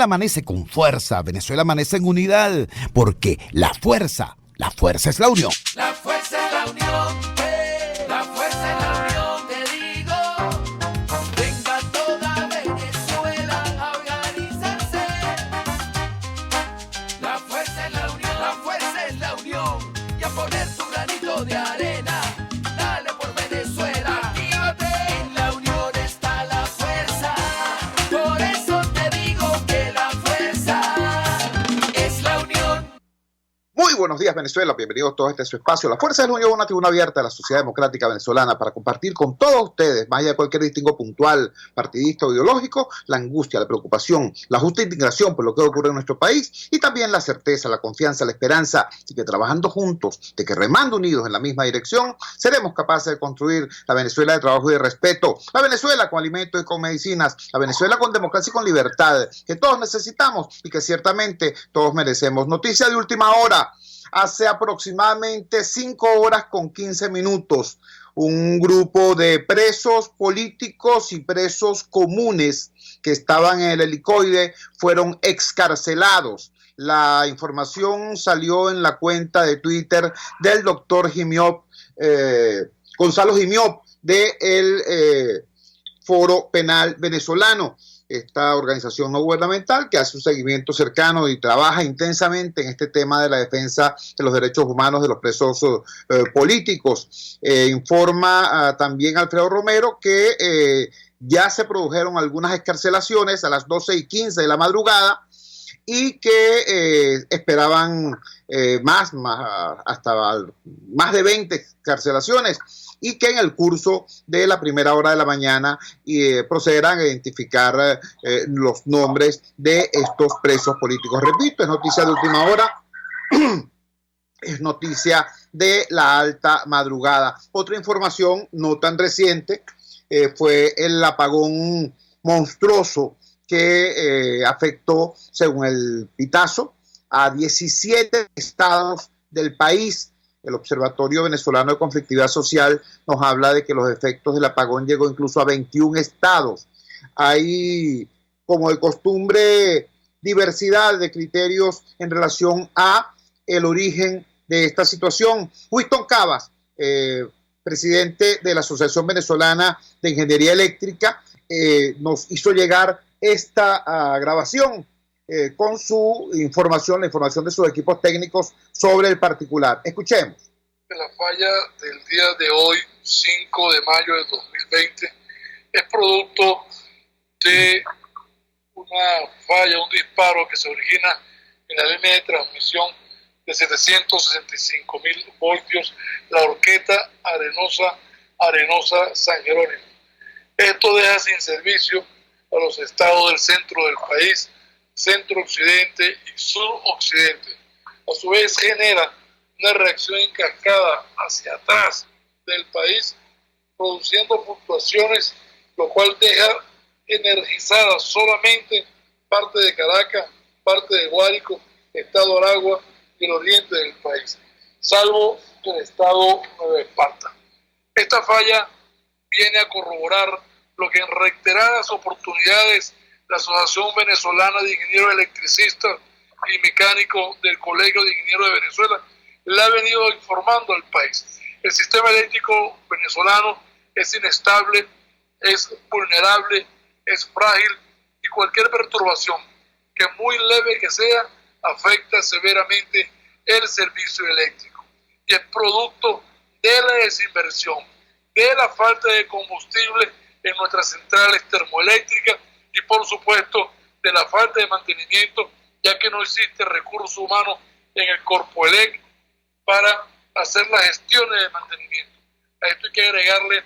amanece con fuerza, Venezuela amanece en unidad, porque la fuerza es la unión. La fuerza es la unión, la fuerza es la unión, te digo. Venga toda Venezuela a organizarse. La fuerza es la unión, la fuerza es la unión. Y a poner tu granito de arena, dale por Venezuela. Actívate, en la unión está la fuerza. Por eso te digo que la fuerza es la unión. Muy buenos días, Venezuela. Bienvenidos todos a este su espacio. La Fuerza de la Unión, una tribuna abierta de la sociedad democrática venezolana para compartir con todos ustedes, más allá de cualquier distingo puntual, partidista o ideológico, la angustia, la preocupación, la justa indignación por lo que ocurre en nuestro país y también la certeza, la confianza, la esperanza de que trabajando juntos, de que remando unidos en la misma dirección, seremos capaces de construir la Venezuela de trabajo y de respeto, la Venezuela con alimentos y con medicinas, la Venezuela con democracia y con libertad, que todos necesitamos y que ciertamente todos merecemos. Noticia de última hora. Hace aproximadamente 5 horas con 15 minutos, un grupo de presos políticos y presos comunes que estaban en el helicoide fueron excarcelados. La información salió en la cuenta de Twitter del doctor Gonzalo Jimiop, del Foro Penal Venezolano. Esta organización no gubernamental que hace un seguimiento cercano y trabaja intensamente en este tema de la defensa de los derechos humanos de los presos políticos. Informa también Alfredo Romero que ya se produjeron algunas excarcelaciones a las 12:15 de la madrugada y que esperaban hasta más de 20 excarcelaciones, y que en el curso de la primera hora de la mañana procederán a identificar los nombres de estos presos políticos. Repito, es noticia de última hora, es noticia de la alta madrugada. Otra información no tan reciente fue el apagón monstruoso que afectó, según el Pitazo, a 17 estados del país. El Observatorio Venezolano de Conflictividad Social nos habla de que los efectos del apagón llegó incluso a 21 estados. Hay, como de costumbre, diversidad de criterios en relación a el origen de esta situación. Winston Cavas, presidente de la Asociación Venezolana de Ingeniería Eléctrica, nos hizo llegar esta grabación con su información, la información de sus equipos técnicos sobre el particular. Escuchemos. La falla del día de hoy, 5 de mayo del 2020, es producto de una falla, un disparo que se origina en la línea de transmisión de 765.000 voltios, la Horqueta Arenosa San Jerónimo. Esto deja sin servicio a los estados del centro del país, centro-occidente y sur-occidente. A su vez genera una reacción en cascada hacia atrás del país, produciendo fluctuaciones, lo cual deja energizada solamente parte de Caracas, parte de Guárico, estado Aragua y el oriente del país, salvo el estado Nueva Esparta. Esta falla viene a corroborar lo que en reiteradas oportunidades la Asociación Venezolana de Ingenieros Electricistas y Mecánicos del Colegio de Ingenieros de Venezuela le ha venido informando al país. El sistema eléctrico venezolano es inestable, es vulnerable, es frágil, y cualquier perturbación, que muy leve que sea, afecta severamente el servicio eléctrico. Y es producto de la desinversión, de la falta de combustible en nuestras centrales termoeléctricas y, por supuesto, de la falta de mantenimiento, ya que no existe recurso humano en el Corpoelec para hacer las gestiones de mantenimiento. A esto hay que agregarle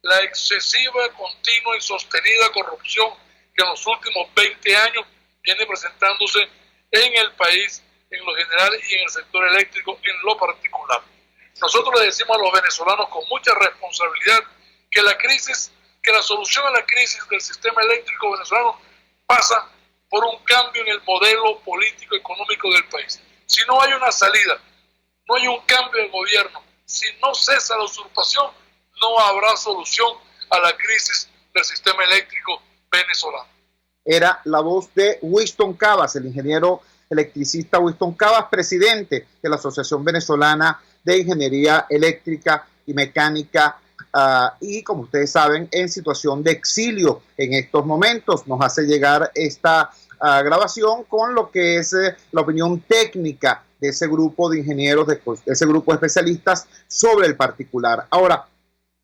la excesiva, continua y sostenida corrupción que en los últimos 20 años viene presentándose en el país, en lo general, y en el sector eléctrico en lo particular. Nosotros le decimos a los venezolanos con mucha responsabilidad que la solución a la crisis del sistema eléctrico venezolano pasa por un cambio en el modelo político económico del país. Si no hay una salida, no hay un cambio de gobierno, si no cesa la usurpación, no habrá solución a la crisis del sistema eléctrico venezolano. era la voz de Winston Cabas, el ingeniero electricista Winston Cabas, presidente de la Asociación Venezolana de Ingeniería Eléctrica y Mecánica, y como ustedes saben, en situación de exilio en estos momentos. Nos hace llegar esta grabación con lo que es la opinión técnica de ese grupo de ingenieros, de ese grupo de especialistas sobre el particular. Ahora,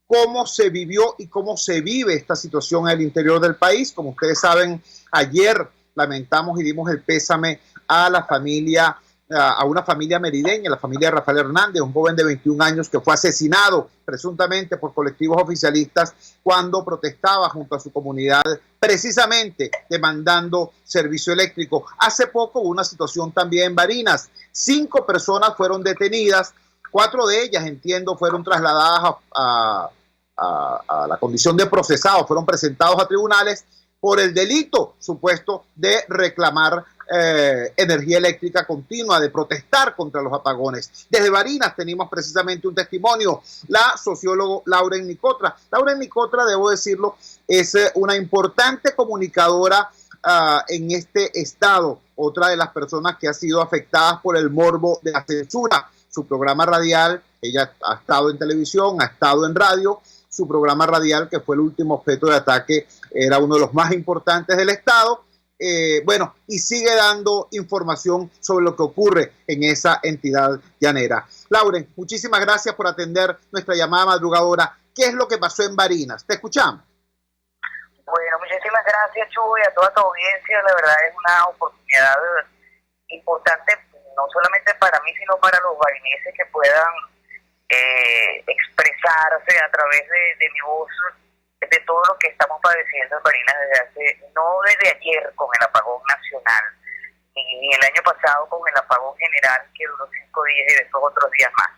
¿cómo se vivió y cómo se vive esta situación en el interior del país? Como ustedes saben, ayer lamentamos y dimos el pésame a la familia, a una familia merideña, la familia de Rafael Hernández, un joven de 21 años que fue asesinado presuntamente por colectivos oficialistas cuando protestaba junto a su comunidad, precisamente demandando servicio eléctrico. Hace poco hubo una situación también en Barinas. 5 personas fueron detenidas, 4 de ellas, entiendo, fueron trasladadas a la condición de procesados, fueron presentados a tribunales por el delito supuesto de reclamar energía eléctrica continua, de protestar contra los apagones. Desde Barinas tenemos precisamente un testimonio, la sociólogo Lauren Nicotra. Lauren Nicotra, debo decirlo, es una importante comunicadora en este estado, otra de las personas que ha sido afectadas por el morbo de la censura. Su programa radial, ella ha estado en televisión, ha estado en radio. Su programa radial, que fue el último objeto de ataque, era uno de los más importantes del estado. Bueno, y sigue dando información sobre lo que ocurre en esa entidad llanera. Lauren, muchísimas gracias por atender nuestra llamada madrugadora. ¿Qué es lo que pasó en Barinas? Te escuchamos. Bueno, muchísimas gracias, Chuy, a toda tu audiencia. La verdad es una oportunidad importante, no solamente para mí, sino para los barineses que puedan expresarse a través de mi voz de todo lo que estamos padeciendo en Barinas no desde ayer con el apagón nacional, ni el año pasado con el apagón general que duró 5 días y después otros días más.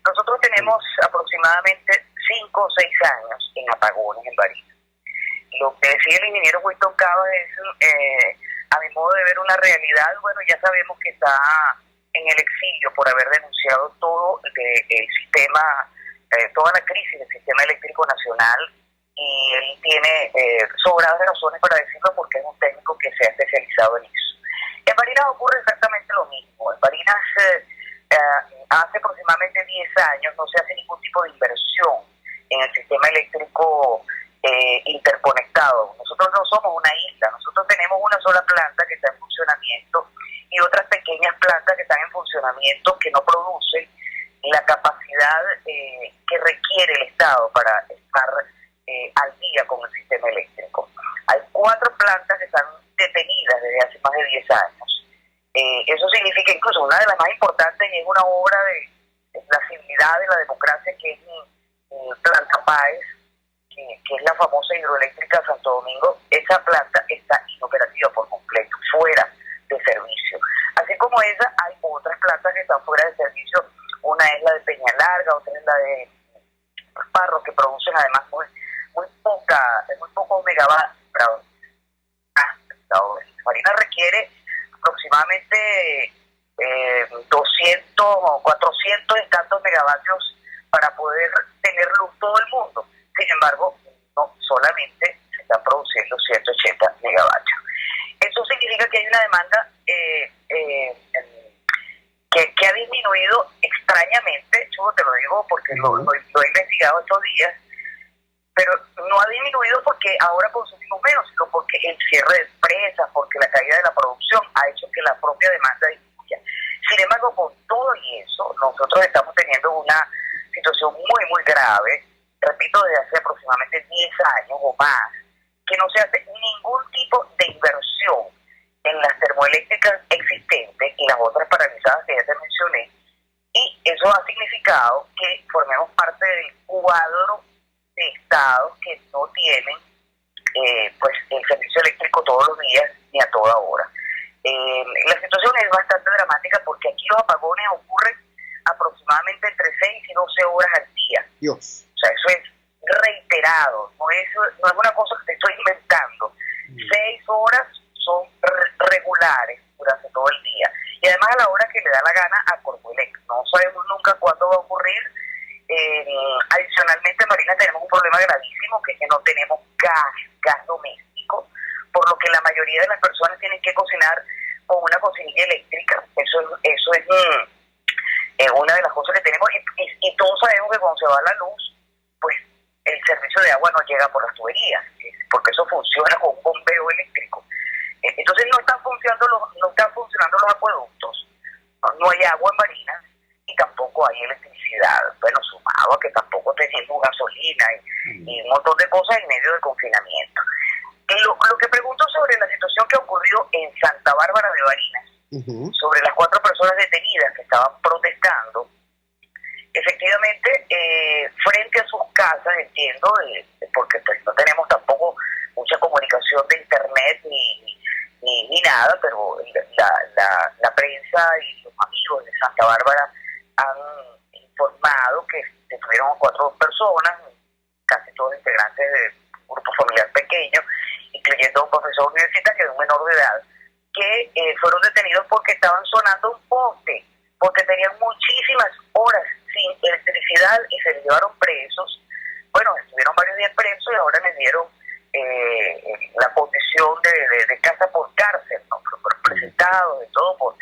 Nosotros tenemos aproximadamente 5 o 6 años en apagones en Barinas. Lo que decía el ingeniero Winston Cabas es, a mi modo de ver, una realidad. Bueno, ya sabemos que está en el exilio por haber denunciado todo el sistema, toda la crisis del sistema eléctrico nacional, y él tiene sobradas razones para decirlo porque es un técnico que se ha especializado en eso. En Barinas ocurre exactamente lo mismo. En Barinas hace aproximadamente 10 años no se hace ningún tipo de inversión en el sistema eléctrico interconectado. Nosotros no somos una isla, nosotros tenemos una sola planta que está en funcionamiento y otras pequeñas plantas que están en funcionamiento que no producen la capacidad que requiere el Estado para estar al día con el sistema eléctrico. Hay 4 plantas que están detenidas desde hace más de 10 años. Eso significa incluso una de las más importantes y es una obra de la civilidad, de la democracia, que es Planta Páez, que es la famosa hidroeléctrica de Santo Domingo. Esa planta está inoperativa por completo, fuera de servicio. Así como esa, hay otras plantas que están fuera de servicio. Una es la de Peña Larga, otra es la de Parro, que producen además muy pocos megavatios. Barinas requiere aproximadamente 200 o 400 y tantos megavatios para poder tener luz todo el mundo. Sin embargo, no solamente se están produciendo 180 megavatios. Eso significa que hay una demanda que ha disminuido extrañamente. Yo te lo digo porque lo he investigado estos días, pero no ha disminuido porque ahora consumimos menos, sino porque el cierre de empresas, porque la caída de la producción ha hecho que la propia demanda disminuya. Sin embargo, con todo y eso, nosotros estamos teniendo una situación muy grave, repito, desde hace aproximadamente 10 años o más, que no se hace ningún tipo de inversión en las termoeléctricas existentes y las otras paralizadas que ya te mencioné, y eso ha significado que formemos parte del cuadro de estados que no tienen pues el servicio eléctrico todos los días ni a toda hora. La situación es bastante dramática porque aquí los apagones ocurren aproximadamente entre 6 y 12 horas al día. Dios. O sea, eso es reiterado, no es una cosa que te estoy inventando. 6 horas son regulares durante todo el día. Y además a la hora que le da la gana a Corpoelec. No sabemos nunca cuándo va a ocurrir. Adicionalmente, en Barinas tenemos un problema gravísimo, que es que no tenemos gas doméstico, por lo que la mayoría con una cocinilla eléctrica. Eso es una de las cosas que tenemos, y todos sabemos que cuando se va la luz, pues el servicio de agua no llega por las tuberías, porque eso funciona con un bombeo eléctrico. Entonces no están funcionando los acueductos, no hay agua en Barinas y tampoco hay electricidad. Bueno, sumado a que tampoco tenemos gasolina y un montón de cosas en medio del confinamiento. Lo que pregunto sobre la situación que ocurrió en Santa Bárbara de Barinas, sobre las 4 personas detenidas que estaban protestando, efectivamente, frente a sus casas, entiendo, porque pues no tenemos tampoco mucha comunicación de internet ni nada, pero la prensa y los amigos de Santa Bárbara han informado que detuvieron a 4 personas, casi todos integrantes de un grupo familiar pequeño, incluyendo a un profesor universitario de un menor de edad, que fueron detenidos porque estaban sonando un poste, porque tenían muchísimas horas sin electricidad y se les llevaron presos. Bueno, estuvieron varios días presos y ahora les dieron la condición de casa por cárcel, ¿no? Presentados de todo por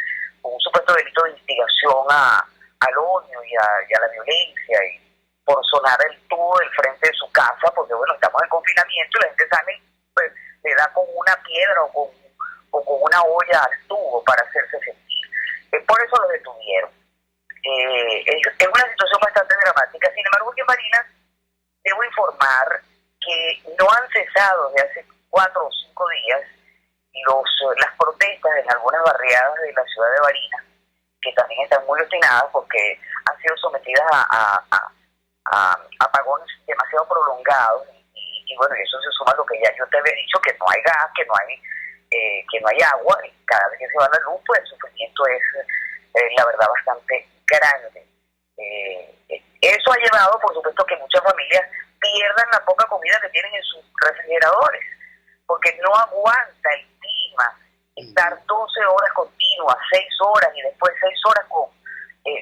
un supuesto delito de instigación al odio y a la violencia, y por sonar el tubo del frente de su casa, porque bueno, estamos en confinamiento y la gente sale, pues, le da con una piedra o con una olla al tubo para hacerse sentir. Por eso lo detuvieron. Es una situación bastante dramática. Sin embargo, aquí en Barinas debo informar que no han cesado desde hace 4 o 5 días las protestas en algunas barriadas de la ciudad de Barinas, que también están muy obstinadas porque han sido sometidas a apagones demasiado prolongados, y bueno, eso se suma a lo que ya yo te había dicho, que no hay gas, que no hay agua, y cada vez que se va la luz, pues el sufrimiento es la verdad bastante grande. Eso ha llevado, por supuesto, que muchas familias pierdan la poca comida que tienen en sus refrigeradores, porque no aguanta el clima estar 12 horas continuas, 6 horas y después 6 horas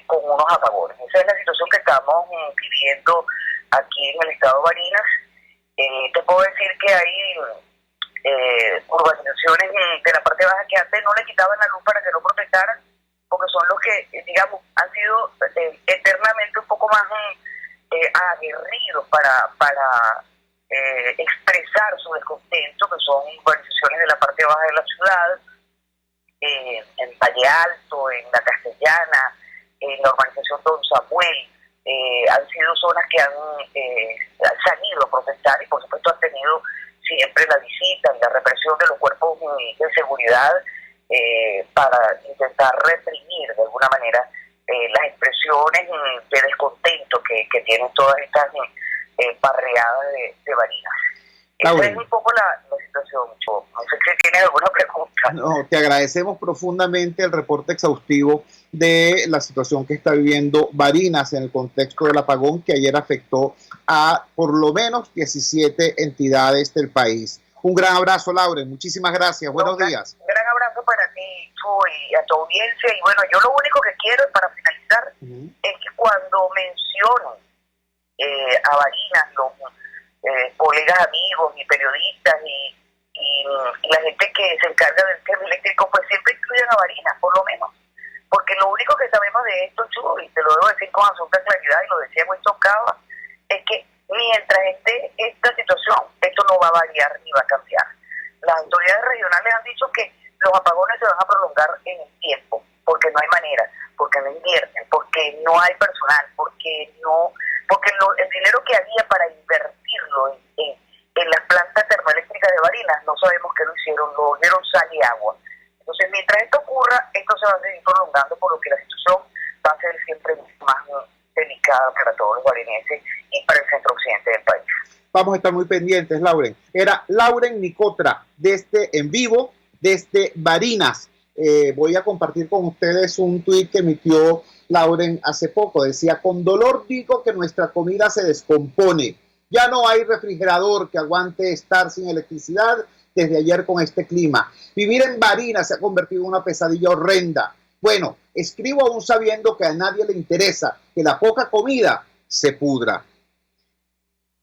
con unos apagones. Esa es la situación que estamos viviendo aquí en el estado de Barinas. Te puedo decir que hay urbanizaciones de la parte baja que antes no le quitaban la luz para que no protestaran, porque son los que, digamos, han sido eternamente un poco más aguerridos para expresar su descontento, que son urbanizaciones de la parte baja de la ciudad, en Valle Alto, en La Castellana, en la urbanización Don Samuel. Han sido zonas que han salido a protestar, y por supuesto han tenido siempre la visita y la represión de los cuerpos de seguridad para intentar reprimir de alguna manera las expresiones de descontento que tienen todas estas barriadas de Barinas. Esa es un poco la situación. No sé si tienes alguna pregunta. No, te agradecemos profundamente el reporte exhaustivo de la situación que está viviendo Barinas en el contexto del apagón que ayer afectó a por lo menos 17 entidades del país. Un gran abrazo, Lauren. Muchísimas gracias. Buenos días. Un gran abrazo para ti, Chu, y a tu audiencia. Y bueno, yo lo único que quiero, para finalizar, es que cuando menciono a Barinas, los colegas, amigos y periodistas y la gente que se encarga del tema eléctrico, pues siempre incluyen a Barinas, por lo menos. Porque lo único que sabemos de esto, Chu, y te lo debo decir con absoluta claridad, y lo decía muy tocado, es que mientras esté esta situación, esto no va a variar ni va a cambiar. Las autoridades regionales han dicho que los apagones se van a prolongar en el tiempo, porque no hay manera, porque no invierten, porque no hay personal, porque el dinero que había para invertirlo en las plantas termoeléctricas de Barinas, no sabemos qué lo hicieron, lo dieron sal y agua. Entonces, mientras esto ocurra, esto se va a seguir prolongando, por lo que la situación va a ser siempre más delicada para todos los barinenses y para el centro occidente del país. Vamos a estar muy pendientes, Lauren. Era Lauren Nicotra, en vivo, desde Barinas. Voy a compartir con ustedes un tuit que emitió Lauren hace poco. Decía: con dolor digo que nuestra comida se descompone. Ya no hay refrigerador que aguante estar sin electricidad desde ayer con este clima. Vivir en Barinas se ha convertido en una pesadilla horrenda. Bueno, escribo aún sabiendo que a nadie le interesa que la poca comida se pudra.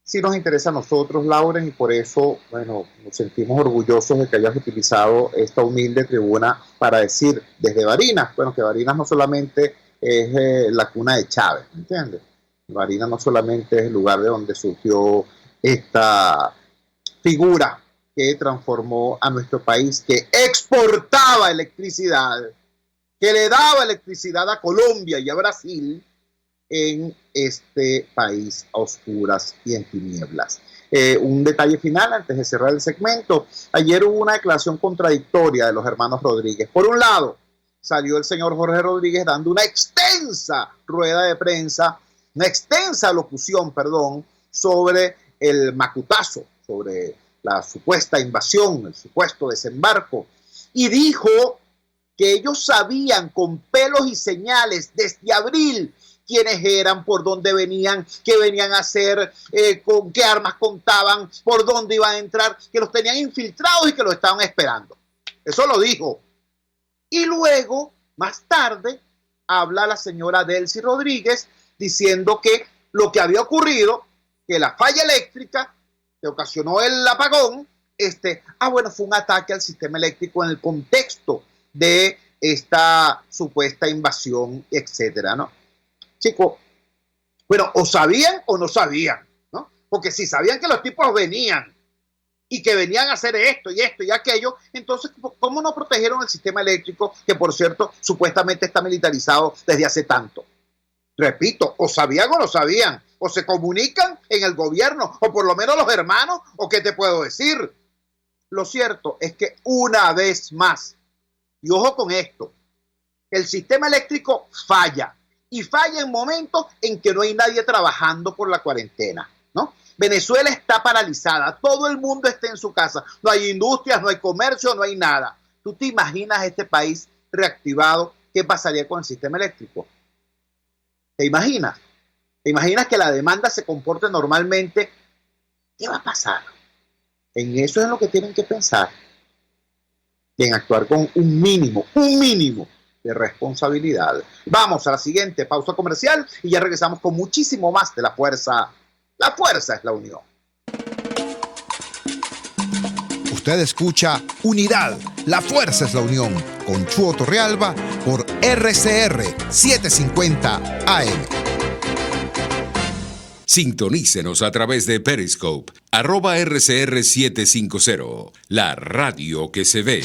sí nos interesa a nosotros, Lauren, y por eso, bueno, nos sentimos orgullosos de que hayas utilizado esta humilde tribuna para decir desde Barinas, bueno, que Barinas no solamente es la cuna de Chávez, ¿me entiendes? Barinas no solamente es el lugar de donde surgió esta figura que transformó a nuestro país, que exportaba electricidad, que le daba electricidad a Colombia y a Brasil, en este país a oscuras y en tinieblas. Un detalle final antes de cerrar el segmento. Ayer hubo una declaración contradictoria de los hermanos Rodríguez. Por un lado, salió el señor Jorge Rodríguez dando una extensa rueda de prensa, una extensa locución, sobre el macutazo, sobre la supuesta invasión, el supuesto desembarco, y dijo que ellos sabían con pelos y señales desde abril quiénes eran, por dónde venían, qué venían a hacer, con qué armas contaban, por dónde iban a entrar, que los tenían infiltrados y que los estaban esperando. Eso lo dijo. Y luego, más tarde, habla la señora Delcy Rodríguez diciendo que lo que había ocurrido, que la falla eléctrica que ocasionó el apagón, bueno, fue un ataque al sistema eléctrico en el contexto de esta supuesta invasión, etcétera, ¿no? Chicos, bueno, o sabían o no sabían, ¿no? Porque si sabían que los tipos venían y que venían a hacer esto y esto y aquello, entonces, ¿cómo no protegieron el sistema eléctrico, que por cierto, supuestamente está militarizado desde hace tanto? Repito, o sabían o no sabían, o se comunican en el gobierno, o por lo menos los hermanos, o qué te puedo decir. Lo cierto es que una vez más, y ojo con esto, el sistema eléctrico falla. Y falla en momentos en que no hay nadie trabajando por la cuarentena, ¿no? Venezuela está paralizada, todo el mundo está en su casa, no hay industrias, no hay comercio, no hay nada. ¿Tú te imaginas este país reactivado? ¿Qué pasaría con el sistema eléctrico? ¿Te imaginas? ¿Te imaginas que la demanda se comporte normalmente? ¿Qué va a pasar? En eso es lo que tienen que pensar. Y en actuar con un mínimo de responsabilidad. Vamos a la siguiente pausa comercial y ya regresamos con muchísimo más de La Fuerza. La fuerza es la unión. Usted escucha Unidad, la fuerza es la unión, con Chuo Torrealba por RCR 750 AM. Sintonícenos a través de Periscope, @RCR750, la radio que se ve.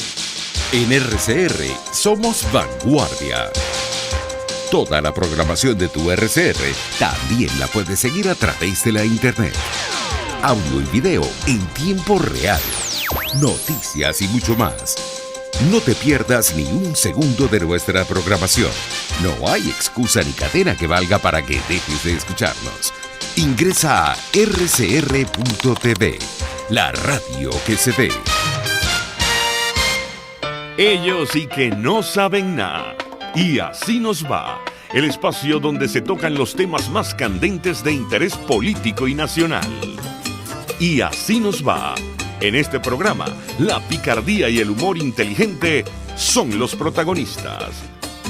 En RCR somos vanguardia. Toda la programación de tu RCR también la puedes seguir a través de la internet. Audio y video en tiempo real. Noticias y mucho más. No te pierdas ni un segundo de nuestra programación. No hay excusa ni cadena que valga para que dejes de escucharnos. Ingresa a rcr.tv, la radio que se ve. Ellos sí que no saben nada. Y así nos va. El espacio donde se tocan los temas más candentes de interés político y nacional. Y así nos va. En este programa, la picardía y el humor inteligente son los protagonistas.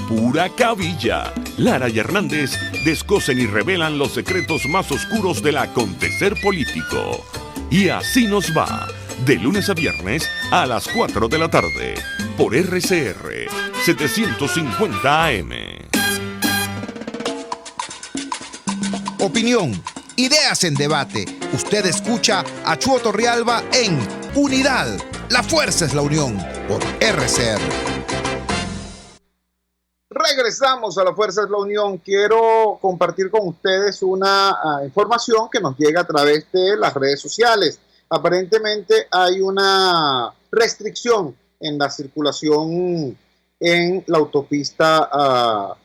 Pura cabilla. Lara y Hernández descosen y revelan los secretos más oscuros del acontecer político. Y así nos va. De lunes a viernes a las 4 de la tarde. Por RCR 750 AM. Opinión, ideas en debate. Usted escucha a Chuo Torrealba en Unidad, la fuerza es la unión, por RCR. Regresamos a La Fuerza es la Unión. Quiero compartir con ustedes una información que nos llega a través de las redes sociales. Aparentemente hay una restricción en la circulación en la autopista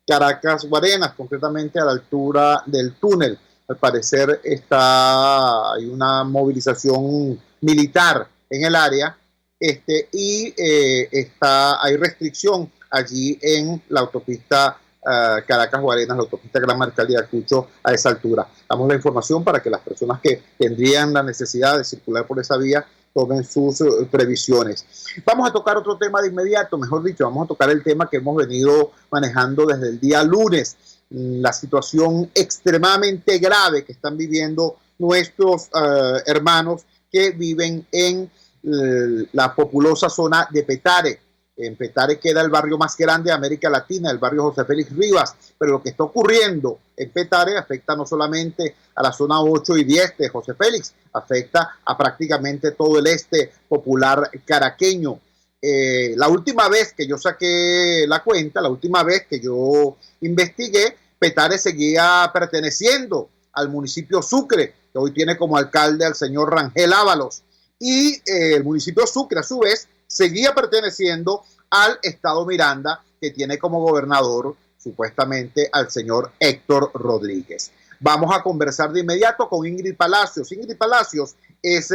Caracas-Guarenas, concretamente a la altura del túnel. Al parecer hay una movilización militar en el área y hay restricción allí en la autopista Caracas-Guarenas, la autopista Gran Marcal de Ayacucho, a esa altura. Damos la información para que las personas que tendrían la necesidad de circular por esa vía tomen sus previsiones. Vamos a tocar otro tema de inmediato, mejor dicho, vamos a tocar el tema que hemos venido manejando desde el día lunes, la situación extremadamente grave que están viviendo nuestros hermanos que viven en la populosa zona de Petare. En Petare queda el barrio más grande de América Latina, el barrio José Félix Rivas, pero lo que está ocurriendo en Petare afecta no solamente a la zona 8 y 10 de José Félix, afecta a prácticamente todo el este popular caraqueño. La última vez que yo saqué la cuenta, la última vez que yo investigué, Petare seguía perteneciendo al municipio Sucre, que hoy tiene como alcalde al señor Rangel Ábalos, y el municipio Sucre a su vez seguía perteneciendo al estado Miranda, que tiene como gobernador supuestamente al señor Héctor Rodríguez. Vamos a conversar de inmediato con Ingrid Palacios. Ingrid Palacios es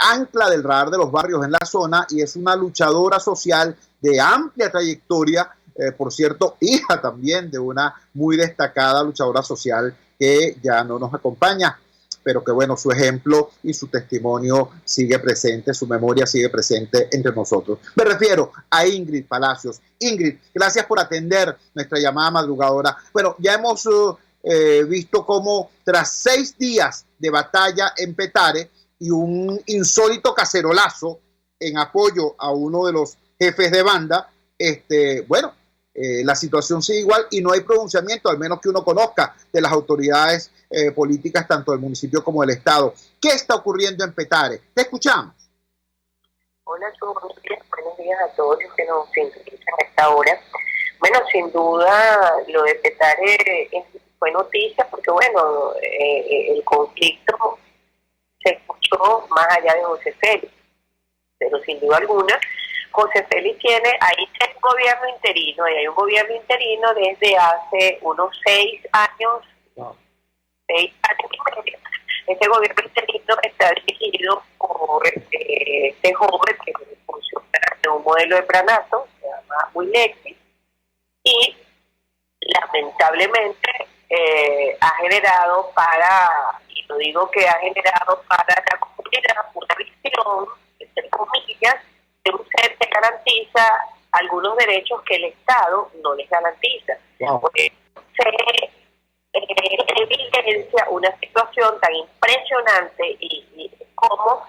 ancla del radar de los barrios en la zona y es una luchadora social de amplia trayectoria, por cierto, hija también de una muy destacada luchadora social que ya no nos acompaña, pero que bueno, su ejemplo y su testimonio sigue presente, su memoria sigue presente entre nosotros. Me refiero a Ingrid Palacios. Ingrid, gracias por atender nuestra llamada madrugadora. Bueno, ya hemos visto cómo tras 6 días de batalla en Petare y un insólito cacerolazo en apoyo a uno de los jefes de banda, la situación sigue igual y no hay pronunciamiento, al menos que uno conozca, de las autoridades políticas tanto del municipio como del estado. ¿Qué está ocurriendo en Petare? Te escuchamos. Hola, buenos días a todos los que nos sintonizan a esta hora. Bueno, sin duda lo de Petare fue noticia porque bueno, el conflicto se escuchó más allá de José Félix, pero sin duda alguna José Félix tiene, ahí hay un gobierno interino, y hay un gobierno interino desde hace unos 6 años, 6 años y medio. Este gobierno interino está dirigido por este joven que funciona en un modelo de planato, se llama Wilexi, y lamentablemente ha generado y lo digo que ha generado para la comunidad una visión, entre comillas, de un ser que garantiza algunos derechos que el Estado no les garantiza. Wow. Porque se evidencia una situación tan impresionante y como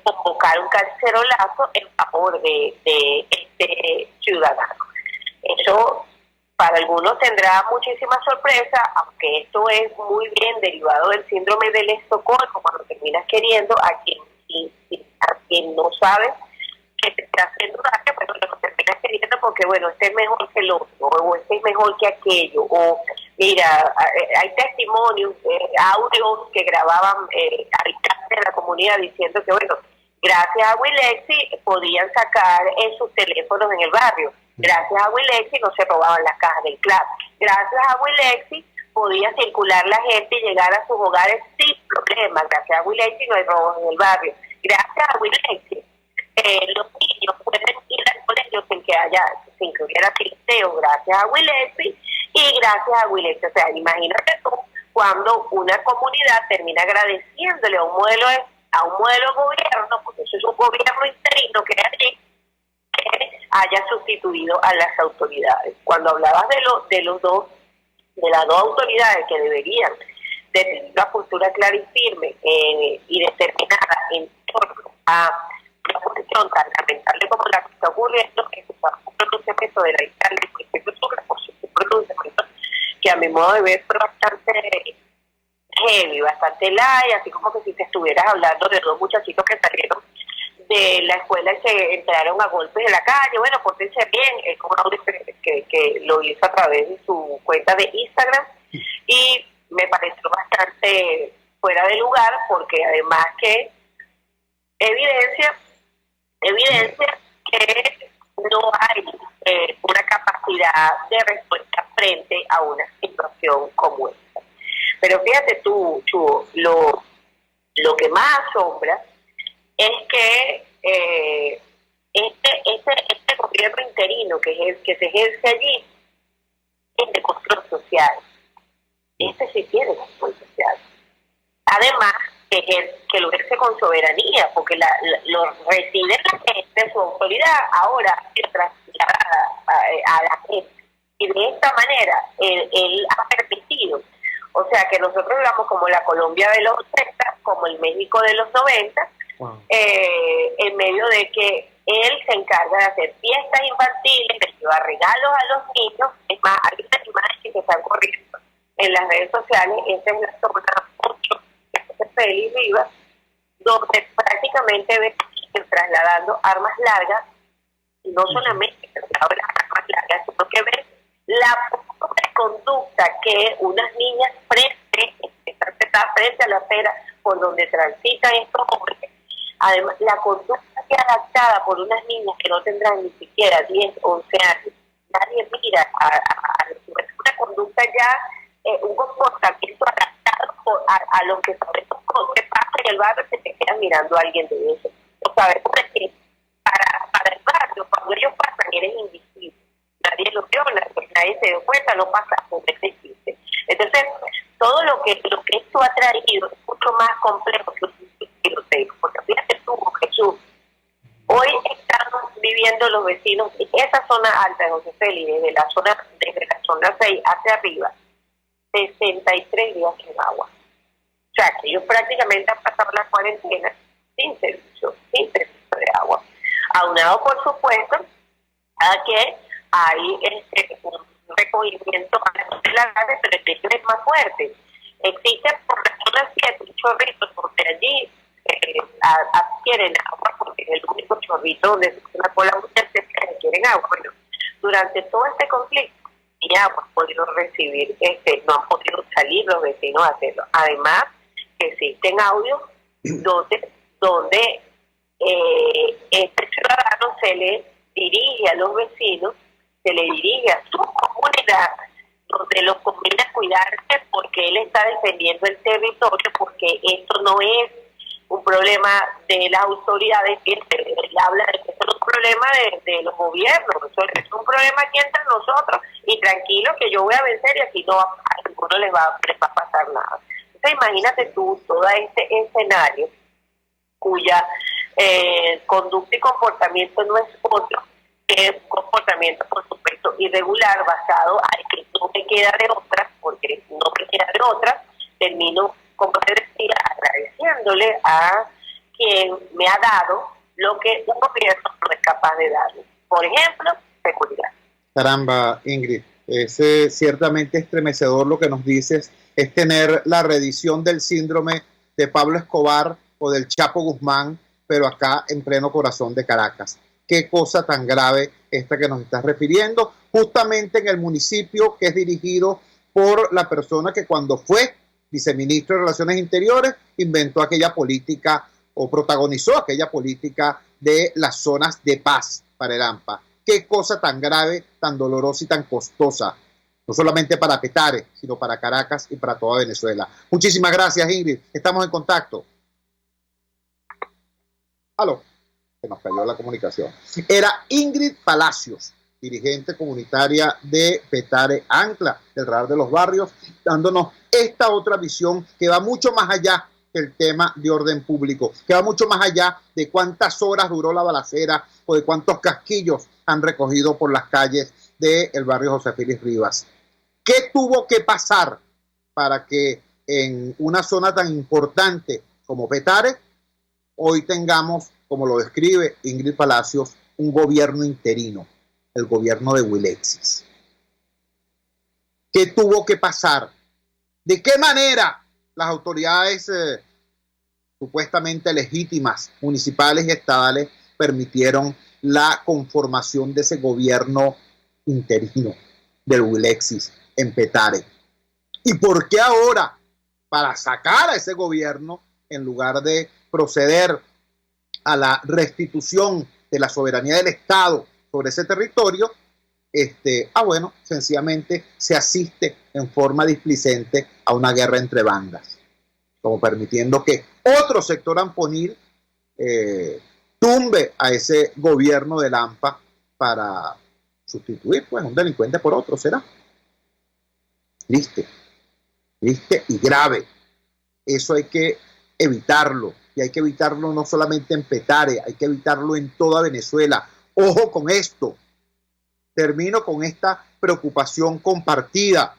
convocar un cacerolazo en favor de este ciudadano. Eso para algunos tendrá muchísima sorpresa, aunque esto es muy bien derivado del síndrome del Estocolmo, cuando terminas queriendo a quien no sabe que te está haciendo daño, pero lo terminas queriendo porque, bueno, este es mejor que el otro, o este es mejor que aquello, o mira, hay testimonios, audios que grababan habitantes de la comunidad diciendo que, bueno, gracias a Wilexi podían sacar sus teléfonos en el barrio, gracias a Wilexi no se robaban las cajas del club, gracias a Wilexi podía circular la gente y llegar a sus hogares sin problemas, gracias a Wilexi no hay robos en el barrio, gracias a Wilexi los niños pueden ir al colegio sin que hubiera tiroteo, gracias a Wilexi y gracias a Wilexi. O sea, imagínate tú cuando una comunidad termina agradeciéndole a un modelo de gobierno, porque eso es un gobierno interino que haya sustituido a las autoridades. Cuando hablabas de las dos autoridades que deberían de tener una postura clara y firme y determinada en torno a una posición tan lamentable como la que está ocurriendo, que es un pronunciamiento de la alcalde del municipio Sucre, por su pronunciamiento, que a mi modo de ver fue bastante heavy, bastante light, así como que si te estuvieras hablando de 2 muchachitos que salieron de la escuela y se entraron a golpes en la calle. Bueno, pórtense bien, es como un audio que lo hizo a través de su cuenta de Instagram y me pareció bastante fuera de lugar porque además que evidencia que no hay una capacidad de respuesta frente a una situación como esta. Pero fíjate tú, Chuo, lo que más asombra es que este gobierno interino que se ejerce allí es de control social. Este sí tiene control social. Además, que lo ejerce con soberanía, porque lo recibe la gente, su autoridad, ahora se traslada a la gente. Y de esta manera, él ha permitido O sea que nosotros digamos como la Colombia de los 80, como el México de los 90, en medio de que él se encarga de hacer fiestas infantiles, de llevar regalos a los niños. Es más, hay unas imágenes que se están corriendo en las redes sociales. Esa es la zona 8 de Félix Rivas, donde prácticamente ven trasladando armas largas, y no solamente trasladando las armas largas, sino que ven la conducta que unas niñas frente a la acera por donde transitan estos hombres. Además, la conducta que adaptada por unas niñas que no tendrán ni siquiera 10, 11 años. Nadie mira una conducta ya, un comportamiento adaptado a lo que sabemos que pasa en el barrio, que se queda mirando a alguien de eso. Lo sabemos que para el barrio, cuando ellos pasan, eres invisible. Nadie lo vio, nadie se dio cuenta, no pasa, no existe. Entonces, todo lo que esto ha traído es mucho más complejo que un tiroteo. Porque fíjate tú, Jesús, hoy estamos viviendo los vecinos en esa zona alta de José Félix, desde la zona 6 hacia arriba, 63 días sin agua. O sea, que ellos prácticamente han pasado la cuarentena sin servicio de agua. Aunado, por supuesto, a que hay un recogimiento de la gas, pero el hecho es más fuerte. Existe por la zona 7 un chorrito donde allí adquieren agua, porque es el único chorrito donde se una cola muchas veces que requieren agua. Bueno, durante todo este conflicto, ni agua han podido recibir, no han podido salir los vecinos a hacerlo. Además, que existen audios donde este ciudadano se le dirige a los vecinos, se le dirige a su comunidad, donde los conviene a cuidarse porque él está defendiendo el territorio, porque esto no es un problema de las autoridades, que él habla de que esto es un problema de los gobiernos, eso es un problema aquí entre nosotros, y tranquilo que yo voy a vencer y aquí no a ninguno les va a pasar nada. Entonces imagínate tú todo este escenario cuya conducta y comportamiento no es otro que un comportamiento, por supuesto, irregular, basado en que no me queda de otra, porque no me queda de otra, termino, como te decía, agradeciéndole a quien me ha dado lo que un gobierno no es capaz de darle. Por ejemplo, seguridad. Caramba, Ingrid, es ciertamente estremecedor lo que nos dices, es tener la reedición del síndrome de Pablo Escobar o del Chapo Guzmán, pero acá en pleno corazón de Caracas. Qué cosa tan grave esta que nos estás refiriendo, justamente en el municipio que es dirigido por la persona que cuando fue viceministro de Relaciones Interiores inventó aquella política o protagonizó aquella política de las zonas de paz para el AMPA. Qué cosa tan grave, tan dolorosa y tan costosa, no solamente para Petare, sino para Caracas y para toda Venezuela. Muchísimas gracias, Ingrid. Estamos en contacto. Aló. Se nos cayó la comunicación. Era Ingrid Palacios, dirigente comunitaria de Petare Ancla, del Radar de los Barrios, dándonos esta otra visión que va mucho más allá del tema de orden público, que va mucho más allá de cuántas horas duró la balacera o de cuántos casquillos han recogido por las calles del barrio José Félix Rivas. ¿Qué tuvo que pasar para que en una zona tan importante como Petare hoy tengamos, como lo describe Ingrid Palacios, un gobierno interino, el gobierno de Wilexis? ¿Qué tuvo que pasar? ¿De qué manera las autoridades supuestamente legítimas, municipales y estadales, permitieron la conformación de ese gobierno interino del Wilexis en Petare? ¿Y por qué ahora, para sacar a ese gobierno, en lugar de proceder a la restitución de la soberanía del Estado sobre ese territorio, bueno, sencillamente se asiste en forma displicente a una guerra entre bandas, como permitiendo que otro sector amponil tumbe a ese gobierno del AMPA para sustituir pues un delincuente por otro? ¿Será? Triste y grave. Eso hay que evitarlo, y hay que evitarlo no solamente en Petare, hay que evitarlo en toda Venezuela. Ojo con esto. Termino con esta preocupación compartida.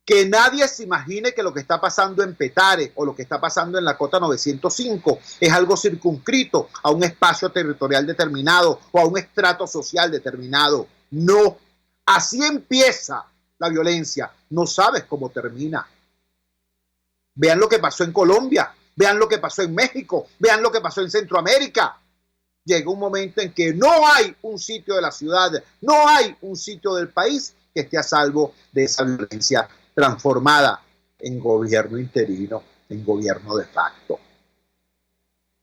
Que nadie se imagine que lo que está pasando en Petare o lo que está pasando en la Cota 905 es algo circunscrito a un espacio territorial determinado o a un estrato social determinado. No, así empieza la violencia. No sabes cómo termina. Vean lo que pasó en Colombia, vean lo que pasó en México, vean lo que pasó en Centroamérica. Llega un momento en que no hay un sitio de la ciudad, no hay un sitio del país que esté a salvo de esa violencia transformada en gobierno interino, en gobierno de facto.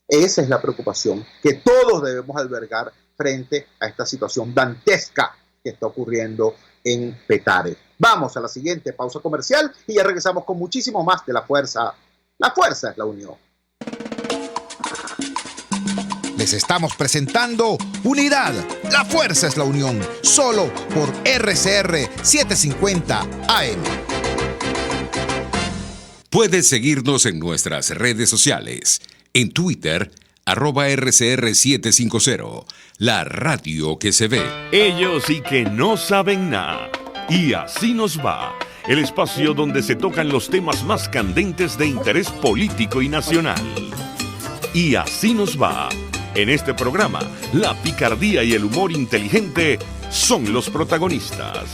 Esa es la preocupación que todos debemos albergar frente a esta situación dantesca que está ocurriendo en Petare. Vamos a la siguiente pausa comercial y ya regresamos con muchísimo más de La Fuerza. La fuerza es la unión. Les estamos presentando Unidad, la fuerza es la unión, solo por RCR 750 AM. Puedes seguirnos en nuestras redes sociales. En Twitter, @RCR750, la radio que se ve. Ellos sí que no saben nada. Y así nos va. El espacio donde se tocan los temas más candentes de interés político y nacional. Y así nos va. En este programa, la picardía y el humor inteligente son los protagonistas.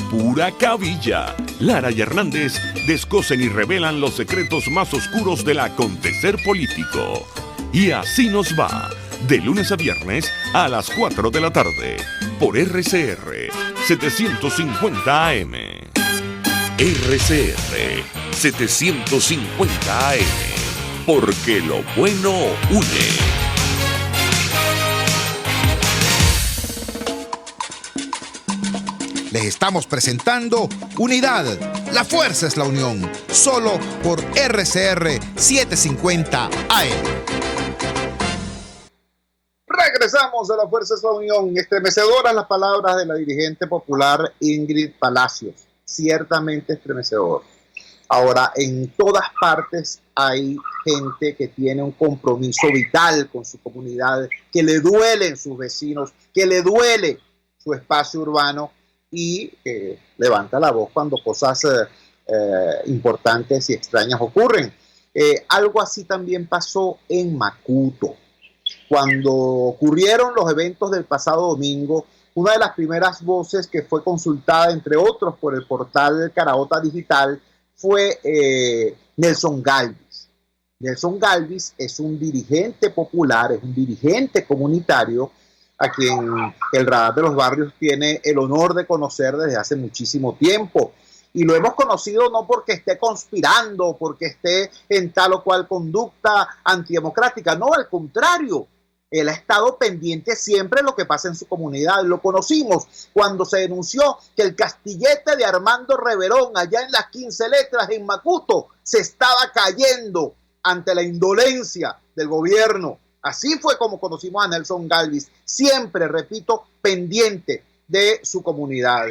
Pura cabilla. Lara y Hernández descosen y revelan los secretos más oscuros del acontecer político. Y así nos va. De lunes a viernes a las 4 de la tarde. Por RCR 750 AM. RCR 750 AM. Porque lo bueno une. Les estamos presentando Unidad, la fuerza es la unión, solo por RCR 750 AM. Regresamos a La Fuerza es la Unión. Estremecedoras las palabras de la dirigente popular Ingrid Palacios. Ciertamente estremecedor. Ahora, en todas partes hay gente que tiene un compromiso vital con su comunidad, que le duelen sus vecinos, que le duele su espacio urbano y levanta la voz cuando cosas importantes y extrañas ocurren. Algo así también pasó en Macuto. Cuando ocurrieron los eventos del pasado domingo, una de las primeras voces que fue consultada, entre otros, por el portal Caraota Digital, fue Nelson Galvis. Nelson Galvis es un dirigente popular, es un dirigente comunitario, a quien el Radar de los Barrios tiene el honor de conocer desde hace muchísimo tiempo. Y lo hemos conocido no porque esté conspirando, porque esté en tal o cual conducta antidemocrática, no, al contrario. Él ha estado pendiente siempre de lo que pasa en su comunidad. Lo conocimos cuando se denunció que el castillete de Armando Reverón, allá en las 15 letras en Macuto, se estaba cayendo ante la indolencia del gobierno. Así fue como conocimos a Nelson Galvis, siempre, repito, pendiente de su comunidad.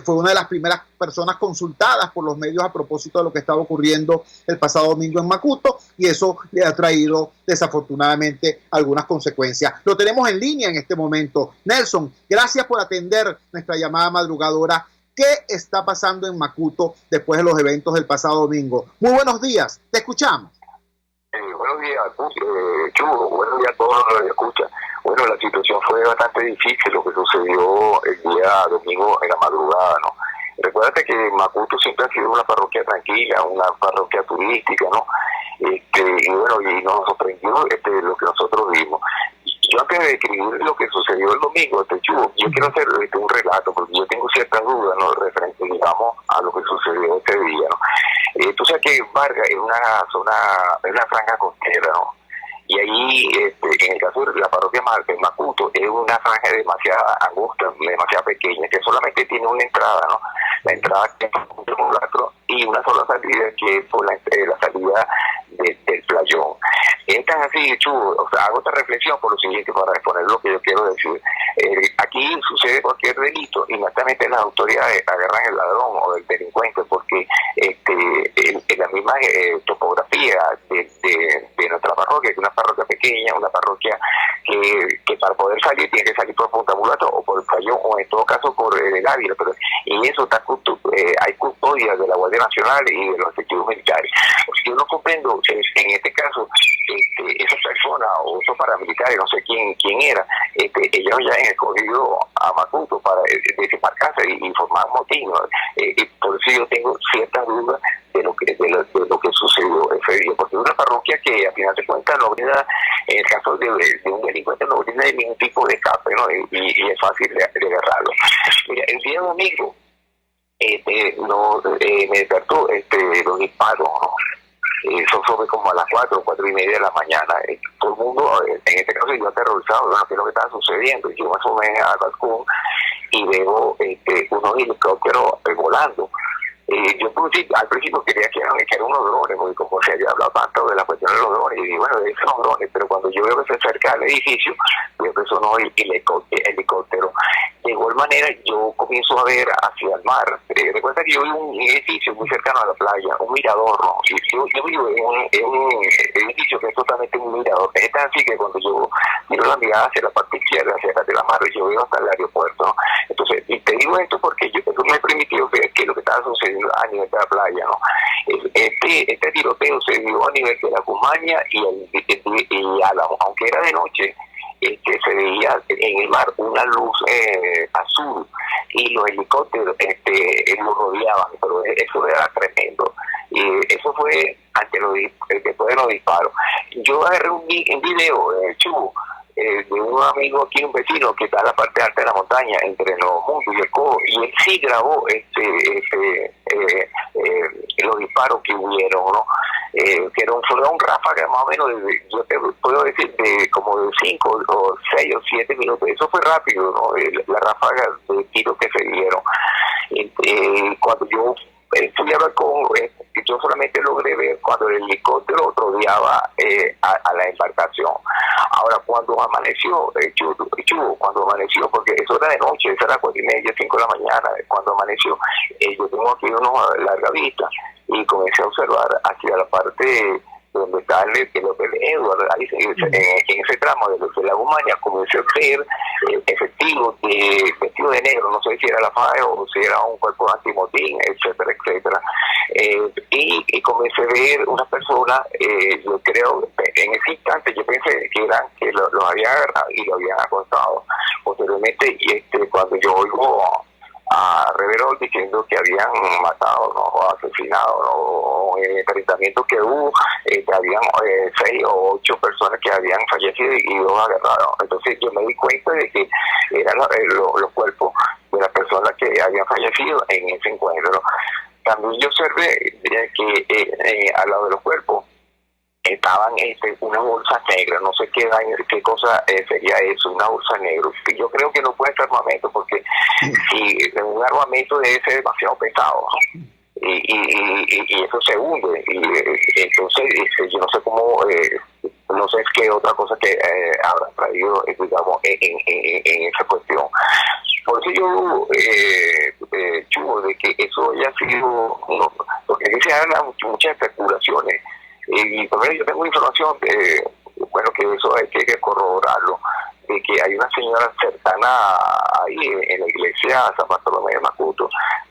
Fue una de las primeras personas consultadas por los medios a propósito de lo que estaba ocurriendo el pasado domingo en Macuto, y eso le ha traído desafortunadamente algunas consecuencias. Lo tenemos en línea en este momento. Nelson, gracias por atender nuestra llamada madrugadora. ¿Qué está pasando en Macuto después de los eventos del pasado domingo? Muy buenos días, te escuchamos. Buenos días, Chugo. Buenos días a todos los que escuchan. Bueno, la situación fue bastante difícil lo que sucedió el día domingo en la madrugada, ¿no? Recuérdate que Macuto siempre ha sido una parroquia tranquila, una parroquia turística, ¿no? Y bueno, y nos sorprendió lo que nosotros vimos. Yo antes de describir lo que sucedió el domingo, Chugo, yo quiero hacer un relato, porque yo tengo ciertas dudas, ¿no? Referente, digamos, a lo que sucedió este día, ¿no? Tú sabes que Vargas es una zona, es una franja costera, ¿no? Y ahí, en el caso de la parroquia de Macuto, es una franja demasiado angosta, demasiado pequeña, que solamente tiene una entrada, ¿no? La entrada que es un simulacro y una sola salida, que es por la salida del playón. Es tan así, Chugo, o sea, hago esta reflexión por lo siguiente, para responder lo que yo quiero decir. Aquí sucede cualquier delito, inmediatamente las autoridades agarran el ladrón o el delincuente, porque en la misma topografía de nuestra parroquia, que es una parroquia pequeña, una parroquia que para poder salir tiene que salir por Punta Mulato o por el Playón, o en todo caso por el Ávila, pero y eso está hay custodia de la Guardia Guardia Nacional y de los efectivos militares. Yo no comprendo en este caso esa persona o esos paramilitares, no sé quién era, ellos ya han escogido a Macuto para desembarcarse y formar motín, ¿no? Por eso yo tengo ciertas dudas de lo que sucedió ese día, porque es una parroquia que a final de cuentas no brinda, en el caso de un delincuente, no brinda ningún tipo de escape, ¿no? Y es fácil de agarrarlo. Mira, el día domingo me despertó los disparos, ¿no? Eso fue como a las 4:30 de la mañana. Todo el mundo, en este caso yo aterrorizado, no sé lo que estaba sucediendo. Yo más o menos al balcón y veo unos helicópteros volando. Yo al principio quería que eran unos drones, porque como se había hablado tanto de la cuestión de los drones, y digo, bueno, esos son drones, pero cuando yo veo que se acerca al edificio, veo que son unos helicópteros. De igual manera, yo comienzo a ver hacia el mar. Recuerda que yo vivo en un edificio muy cercano a la playa, un mirador, ¿no? Y yo vivo en un edificio que es totalmente un mirador. Es tan así que cuando yo miro la mirada hacia la parte izquierda, hacia la de la mar, yo veo hasta el aeropuerto, ¿no? Entonces, y te digo esto porque eso me permitió ver que lo que estaba sucediendo a nivel de la playa, ¿no? Este tiroteo se dio a nivel de la Cumaña y Álamo, aunque era de noche. Se veía en el mar una luz azul y los helicópteros lo rodeaban, pero eso era tremendo. Y eso fue después de los disparos. Yo agarré un video chubo de un amigo aquí, un vecino que está en la parte alta de la montaña entre los mundos y el cojo, y él sí grabó los disparos que hubieron, ¿no? Que fue un ráfaga más o menos, yo te puedo decir, de como de 5 o 6 o 7 minutos. Eso fue rápido, ¿no? La ráfaga de tiros que se dieron. Cuando yo fui a hablar yo solamente logré ver cuando el helicóptero rodeaba a la embarcación. Ahora, cuando amaneció, cuando amaneció, porque eso era de noche, eso era 4:30, 5 de la mañana, cuando amaneció, yo tengo aquí una larga vista y comencé a observar hacia la parte donde está el hotel Edward, ahí en ese tramo de la Cumaña, comencé a ver efectivos vestidos de negro, no sé si era la FAE o si era un cuerpo antimotín, etcétera, etcétera. Y comencé a ver una persona, yo creo, en ese instante yo pensé que lo habían agarrado y lo habían acostado. Posteriormente, cuando yo oigo a Reverol diciendo que habían matado, ¿no? O asesinado, ¿no? En el enfrentamiento que hubo, habían 6 o 8 personas que habían fallecido y 2 agarrados. Entonces yo me di cuenta de que eran los cuerpos de las personas que habían fallecido en ese encuentro. También yo observé que al lado de los cuerpos estaban una bolsa negra, no sé qué cosa sería eso, una bolsa negra. Yo creo que no puede ser armamento, porque si un armamento debe ser demasiado pesado, ¿no? Y eso se hunde, y entonces yo no sé cómo, no sé qué otra cosa que habrán traído, digamos, en esa cuestión. Por eso yo chubo de que eso haya sido, porque aquí se hablan muchas especulaciones. Y también yo tengo información que eso hay que corroborarlo, de que hay una señora cercana ahí en la iglesia San Bartolomé de Macuto,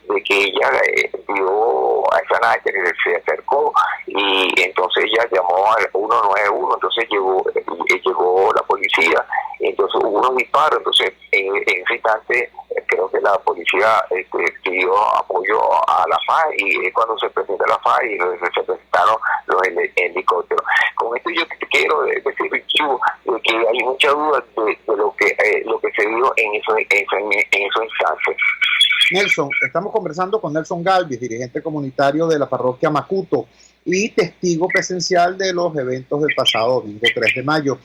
de que ella vio a esa nadie que se acercó y entonces ella llamó al 191, entonces llegó la policía, entonces hubo unos disparos, entonces en ese instante creo que la policía pidió apoyo a la FAI, y es cuando se presenta la FAI y se presentaron los helicópteros. Con esto yo quiero decir que hay mucha duda de lo que se dio en esos instantes. Nelson, estamos conversando con Nelson Galvis, dirigente comunitario de la parroquia Macuto y testigo presencial de los eventos del pasado domingo 3 de mayo.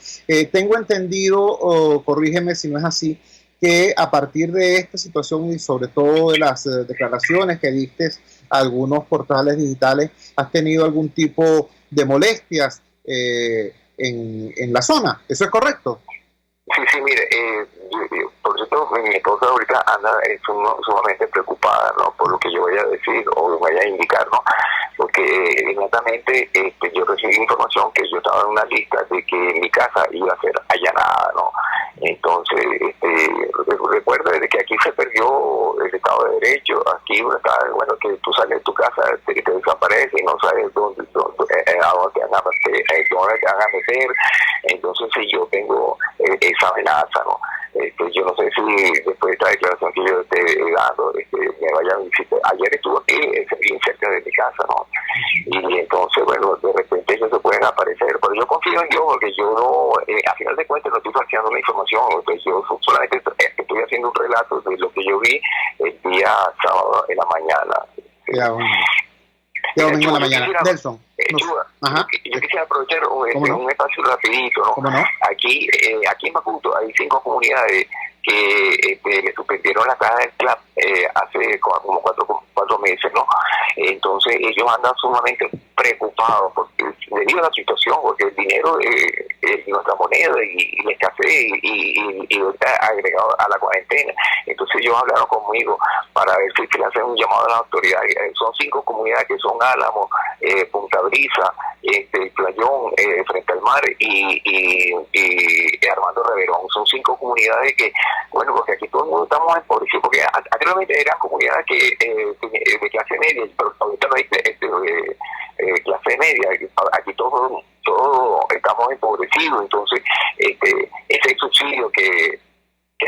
Tengo entendido, corrígeme si no es así, que a partir de esta situación y sobre todo de las declaraciones que diste a algunos portales digitales, has tenido algún tipo de molestias en la zona. ¿Eso es correcto? Sí, mire, por cierto, mi esposa ahorita anda sumamente preocupada, ¿no? Por lo que yo voy a decir o vaya a indicar, ¿no? Porque inmediatamente yo recibí información que yo estaba en una lista de que mi casa iba a ser allanada, ¿no? Entonces, recuerda de que aquí se perdió el Estado de Derecho. Aquí uno está, bueno, que tú sales de tu casa, te desapareces y no sabes a dónde te van a meter. Entonces, si yo tengo esa amenaza, ¿no? Yo no sé si después de esta declaración que yo esté dando, me vayan a visitar. Ayer estuve aquí, bien cerca de mi casa, ¿no? Y entonces, bueno, de repente ellos se pueden aparecer. Pero yo confío en Dios, porque yo no, a final de cuentas, no estoy falseando la información. Entonces, yo solamente estoy haciendo un relato de lo que yo vi el día sábado en la mañana. Ya, bueno. Ya domingo en la mañana. Nelson. Yo quisiera aprovechar un espacio rapidito, ¿no? ¿Cómo no? Aquí en Macuto hay 5 comunidades que le suspendieron la caja del CLAP hace como 4 meses, ¿no? Entonces ellos andan sumamente preocupados porque debido a la situación, porque el dinero es nuestra moneda y la escasez y está agregado a la cuarentena. Entonces ellos hablaron conmigo para ver si se le hacen un llamado a las autoridades. Son 5 comunidades que son Álamo, Punta Brisa, Playón, Frente al Mar y Armando Reverón. Son 5 comunidades que, bueno, porque aquí todo el mundo estamos empobrecidos, porque anteriormente eran comunidades de clase media, pero ahorita no hay clase media, aquí todos estamos empobrecidos. Entonces ese subsidio que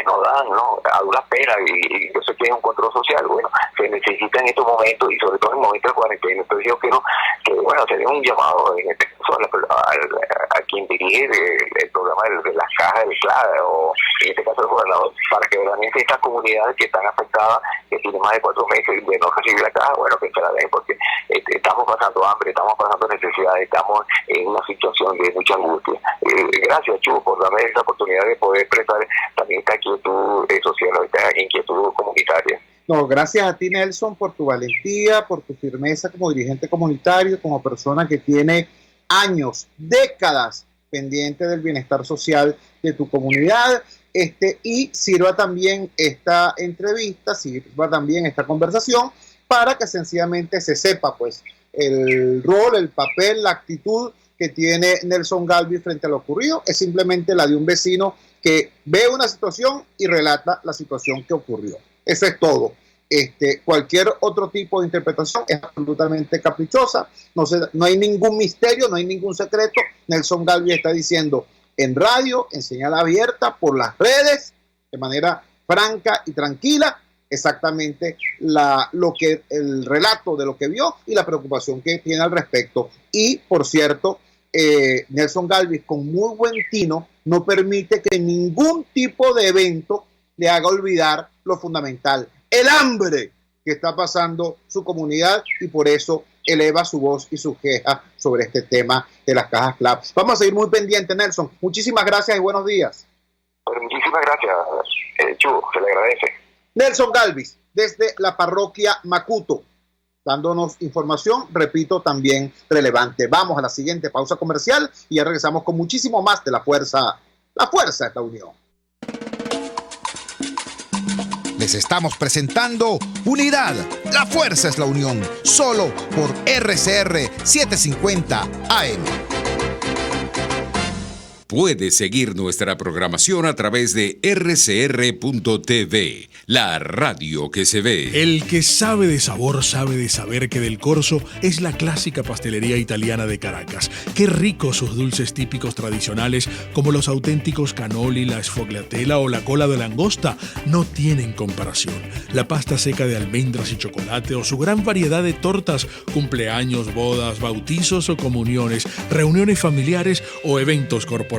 nos dan, ¿no?, a duras penas, y yo sé que es un control social, bueno, se necesita en estos momentos y sobre todo en momentos de cuarentena. Entonces yo quiero que, bueno, se dé un llamado en este caso a quien dirige el programa de las cajas del CLAD, o en este caso el gobernador, para que realmente estas comunidades que están afectadas, que tienen más de 4 meses de no recibir la caja, bueno, que se la den, porque estamos pasando hambre, estamos pasando necesidades, estamos en una situación de mucha angustia. Gracias, Chu, por darme esta oportunidad de poder expresar también esta inquietud social, esta inquietud comunitaria. No, gracias a ti, Nelson, por tu valentía, por tu firmeza como dirigente comunitario, como persona que tiene años, décadas pendiente del bienestar social de tu comunidad, y sirva también esta entrevista, sirva también esta conversación para que sencillamente se sepa, pues, el rol, el papel, la actitud que tiene Nelson Galvis frente a lo ocurrido. Es simplemente la de un vecino que ve una situación y relata la situación que ocurrió. Eso es todo. Cualquier otro tipo de interpretación es absolutamente caprichosa. No hay ningún misterio, no hay ningún secreto. Nelson Galvis está diciendo en radio, en señal abierta, por las redes, de manera franca y tranquila, exactamente el relato de lo que vio y la preocupación que tiene al respecto. Y, por cierto, Nelson Galvis, con muy buen tino, no permite que ningún tipo de evento le haga olvidar lo fundamental, el hambre que está pasando su comunidad, y por eso eleva su voz y su queja sobre este tema de las cajas CLAP. Vamos a seguir muy pendientes, Nelson. Muchísimas gracias y buenos días. Muchísimas gracias, Chu, se le agradece. Nelson Galvis, desde la parroquia Macuto, dándonos información, repito, también relevante. Vamos a la siguiente pausa comercial y ya regresamos con muchísimo más de La Fuerza. La Fuerza es la unión. Les estamos presentando Unidad. La Fuerza es la unión. Solo por RCR 750 AM. Puedes seguir nuestra programación a través de rcr.tv, la radio que se ve. El que sabe de sabor sabe de saber que Del Corso es la clásica pastelería italiana de Caracas. Qué ricos sus dulces típicos tradicionales, como los auténticos cannoli, la sfogliatella o la cola de langosta, no tienen comparación. La pasta seca de almendras y chocolate o su gran variedad de tortas, cumpleaños, bodas, bautizos o comuniones, reuniones familiares o eventos corporativos.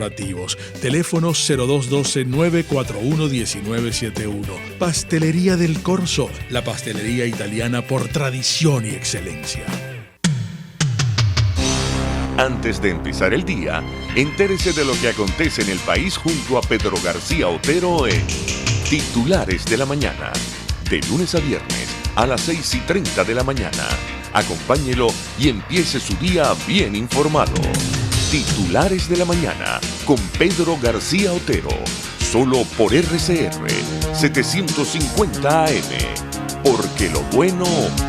Teléfono 0212-941-1971. Pastelería Del Corso, la pastelería italiana por tradición y excelencia. Antes de empezar el día, entérese de lo que acontece en el país junto a Pedro García Otero en Titulares de la Mañana. De lunes a viernes a las 6:30 de la mañana. Acompáñelo y empiece su día bien informado. Titulares de la Mañana con Pedro García Otero, solo por RCR 750 AM, porque lo bueno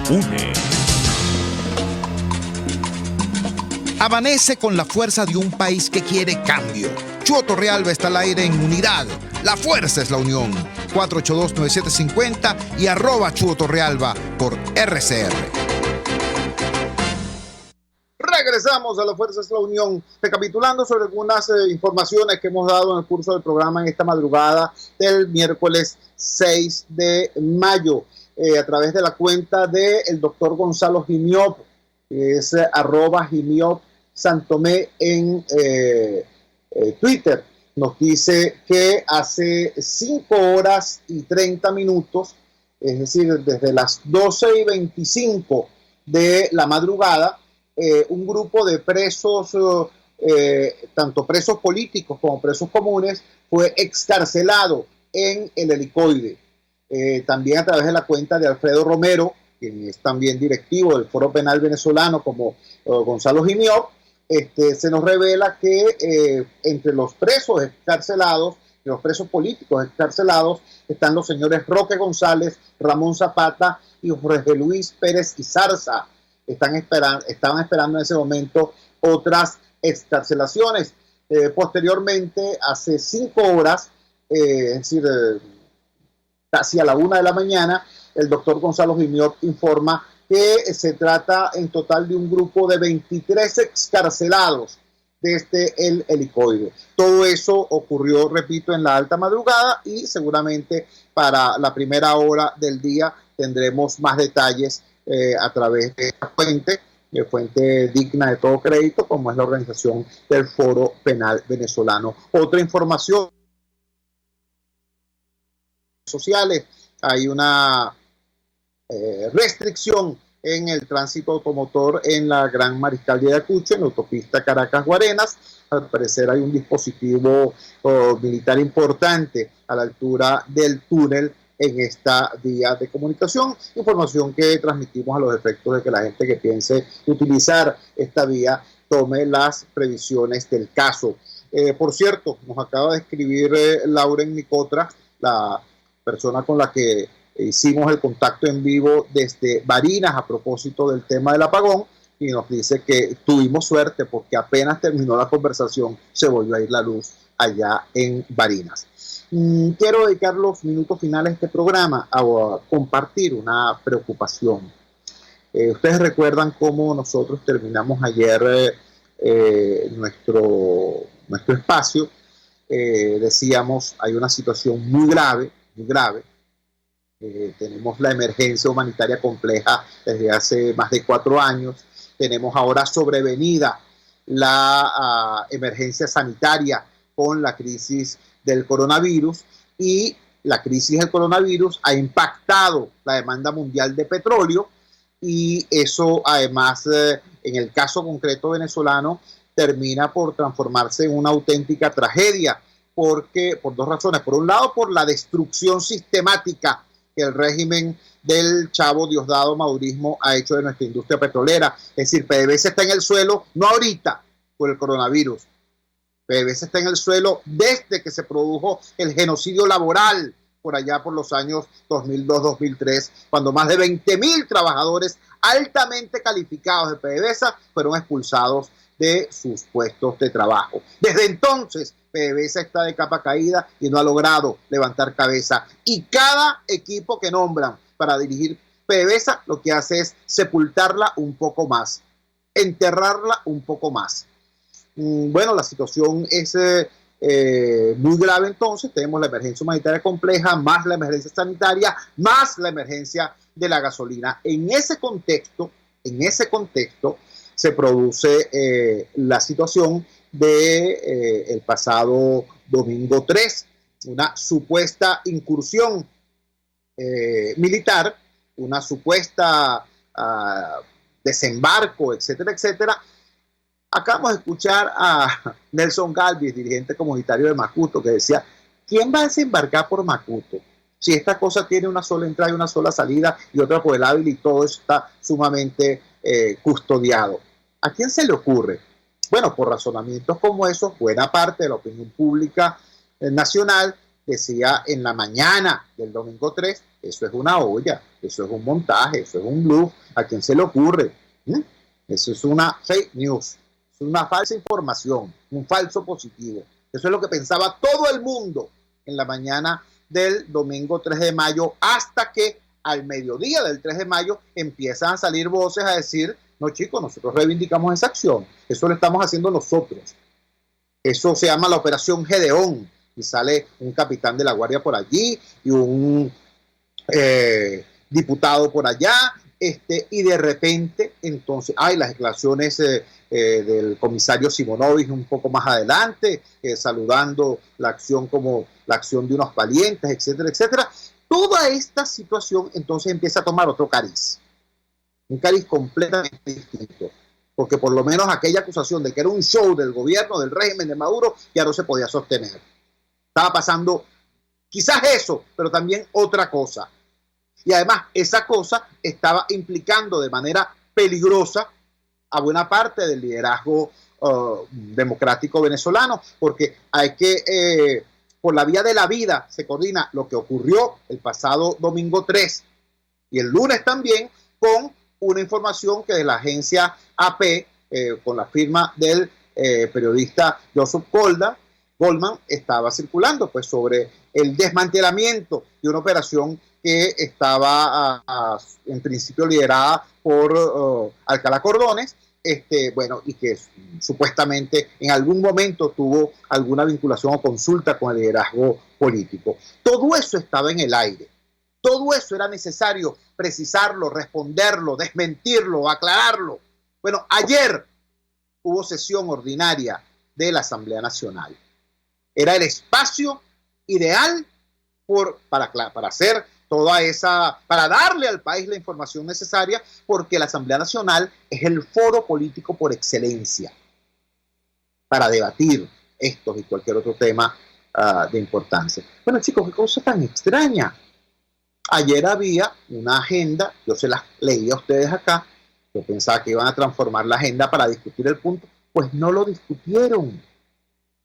une. Amanece con la fuerza de un país que quiere cambio. Chuo Torrealba está al aire en Unidad. La Fuerza es la unión. 482-9750 y @Chuo Torrealba por RCR. Regresamos a las Fuerzas de la Unión, recapitulando sobre algunas informaciones que hemos dado en el curso del programa en esta madrugada del miércoles 6 de mayo, a través de la cuenta del doctor Gonzalo Gimiop, que es @Gimiop Santomé en Twitter. Nos dice que hace 5 horas y 30 minutos, es decir, desde las 12:25 de la madrugada, un grupo de presos, tanto presos políticos como presos comunes, fue excarcelado en el Helicoide. También a través de la cuenta de Alfredo Romero, quien es también directivo del Foro Penal Venezolano, como Gonzalo Gimiop, se nos revela que entre los presos excarcelados, los presos políticos excarcelados, están los señores Roque González, Ramón Zapata y Jorge Luis Pérez Izarza. Estaban esperando en ese momento otras excarcelaciones. Posteriormente, hace 5 horas, es decir, casi a la 1 de la mañana, el doctor Gonzalo Gimiop informa que se trata en total de un grupo de 23 excarcelados desde el Helicoide. Todo eso ocurrió, repito, en la alta madrugada, y seguramente para la primera hora del día tendremos más detalles a través de esta fuente digna de todo crédito, como es la organización del Foro Penal Venezolano. Otra información sociales: hay una restricción en el tránsito automotor en la Gran Mariscal de Ayacucho, en la autopista Caracas-Guarenas. Al parecer hay un dispositivo militar importante a la altura del túnel en esta vía de comunicación. Información que transmitimos a los efectos de que la gente que piense utilizar esta vía tome las previsiones del caso. Por cierto, nos acaba de escribir Lauren Nicotra, la persona con la que hicimos el contacto en vivo desde Barinas a propósito del tema del apagón, y nos dice que tuvimos suerte porque apenas terminó la conversación se volvió a ir la luz allá en Barinas. Quiero dedicar los minutos finales de este programa a compartir una preocupación. Ustedes recuerdan cómo nosotros terminamos ayer nuestro espacio. Decíamos, hay una situación muy grave, muy grave. Tenemos la emergencia humanitaria compleja desde hace más de 4 años. Tenemos ahora sobrevenida la emergencia sanitaria con la crisis del coronavirus, y la crisis del coronavirus ha impactado la demanda mundial de petróleo, y eso además en el caso concreto venezolano termina por transformarse en una auténtica tragedia, porque por 2 razones. Por un lado, por la destrucción sistemática que el régimen del Chavo Diosdado Madurismo ha hecho de nuestra industria petrolera. Es decir, PDVSA está en el suelo, no ahorita por el coronavirus. PDVSA está en el suelo desde que se produjo el genocidio laboral por allá por los años 2002-2003, cuando más de 20.000 trabajadores altamente calificados de PDVSA fueron expulsados de sus puestos de trabajo. Desde entonces, PDVSA está de capa caída y no ha logrado levantar cabeza. Y cada equipo que nombran para dirigir PDVSA lo que hace es sepultarla un poco más, enterrarla un poco más. Bueno, la situación es muy grave. Entonces tenemos la emergencia humanitaria compleja, más la emergencia sanitaria, más la emergencia de la gasolina. En ese contexto se produce la situación de el pasado domingo 3, una supuesta incursión militar, una supuesta desembarco, etcétera, etcétera. Acabamos de escuchar a Nelson Galvis, dirigente comunitario de Macuto, que decía: ¿quién va a desembarcar por Macuto? Si esta cosa tiene una sola entrada y una sola salida y otra por el Ávila, y todo eso está sumamente custodiado. ¿A quién se le ocurre? Bueno, por razonamientos como esos, buena parte de la opinión pública nacional decía en la mañana del domingo 3, eso es una olla, eso es un montaje, eso es un bluff. ¿A quién se le ocurre? Eso es una fake news, es una falsa información, un falso positivo. Eso es lo que pensaba todo el mundo en la mañana del domingo 3 de mayo hasta que al mediodía del 3 de mayo empiezan a salir voces a decir, no chicos, nosotros reivindicamos esa acción, eso lo estamos haciendo nosotros. Eso se llama la Operación Gedeón, y sale un capitán de la Guardia por allí y un diputado por allá, y de repente entonces hay las declaraciones del comisario Simonovic un poco más adelante, saludando la acción como la acción de unos valientes, etcétera, etcétera. Toda esta situación entonces empieza a tomar otro cariz, un cariz completamente distinto, porque por lo menos aquella acusación de que era un show del gobierno, del régimen de Maduro, ya no se podía sostener. Estaba pasando quizás eso, pero también otra cosa. Y además esa cosa estaba implicando de manera peligrosa a buena parte del liderazgo democrático venezolano, porque hay que, por la vía de la vida, se coordina lo que ocurrió el pasado domingo 3 y el lunes también, con una información que de la agencia AP, con la firma del periodista Joseph Goldman, estaba circulando pues sobre el desmantelamiento de una operación que estaba en principio liderada por Alcalá Cordones, y que supuestamente en algún momento tuvo alguna vinculación o consulta con el liderazgo político. Todo eso estaba en el aire. Todo eso era necesario precisarlo, responderlo, desmentirlo, aclararlo. Bueno, ayer hubo sesión ordinaria de la Asamblea Nacional. Era el espacio ideal para hacer toda esa, para darle al país la información necesaria, porque la Asamblea Nacional es el foro político por excelencia para debatir estos y cualquier otro tema de importancia. Bueno, chicos, qué cosa tan extraña. Ayer había una agenda, yo se las leí a ustedes acá, yo pensaba que iban a transformar la agenda para discutir el punto, pues no lo discutieron.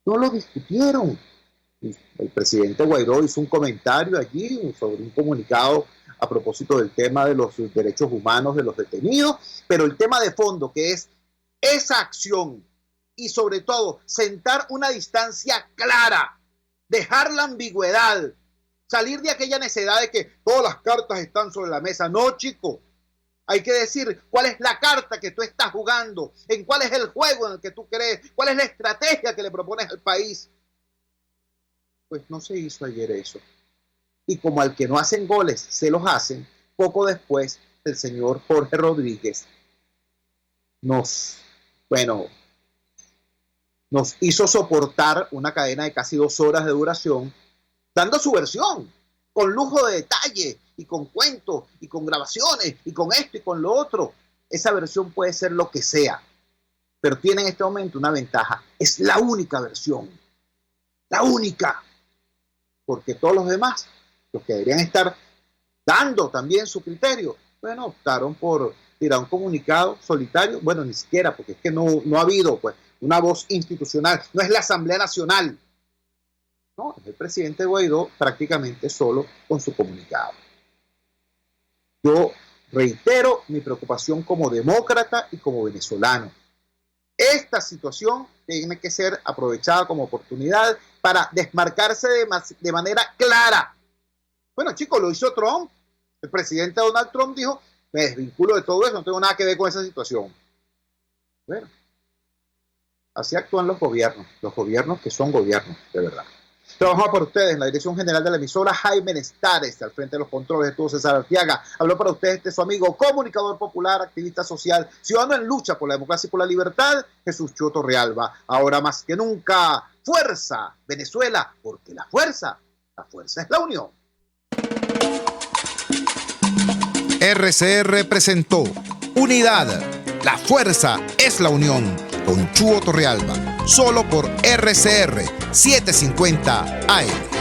No lo discutieron. El presidente Guaidó hizo un comentario allí sobre un comunicado a propósito del tema de los derechos humanos de los detenidos, pero el tema de fondo, que es esa acción y sobre todo sentar una distancia clara, dejar la ambigüedad, salir de aquella necedad de que todas las cartas están sobre la mesa. No, chico, hay que decir cuál es la carta que tú estás jugando, en cuál es el juego en el que tú crees, cuál es la estrategia que le propones al país. Pues no se hizo ayer eso. Y como al que no hacen goles se los hacen, poco después el señor Jorge Rodríguez nos hizo soportar una cadena de casi 2 horas de duración, dando su versión, con lujo de detalle, y con cuentos, y con grabaciones, y con esto y con lo otro. Esa versión puede ser lo que sea, pero tiene en este momento una ventaja. Es la única versión. La única. Porque todos los demás, los que deberían estar dando también su criterio, bueno, optaron por tirar un comunicado solitario. Bueno, ni siquiera, porque es que no ha habido pues una voz institucional. No es la Asamblea Nacional. No, es el presidente Guaidó prácticamente solo con su comunicado. Yo reitero mi preocupación como demócrata y como venezolano. Esta situación tiene que ser aprovechada como oportunidad para desmarcarse de manera clara. Bueno, chicos, lo hizo Trump. El presidente Donald Trump dijo, me desvinculo de todo eso, no tengo nada que ver con esa situación. Bueno, así actúan los gobiernos que son gobiernos, de verdad. Trabajamos para ustedes en la dirección general de la emisora, Jaime Nestares, al frente de los controles estuvo César Arteaga. Habló para ustedes su amigo, comunicador popular, activista social, ciudadano en lucha por la democracia y por la libertad, Jesús Chua Torrealba. Ahora más que nunca, fuerza, Venezuela, porque la fuerza es la unión. RCR presentó Unidad, la fuerza es la unión, con Chua Torrealba, solo por RCR 750 AM.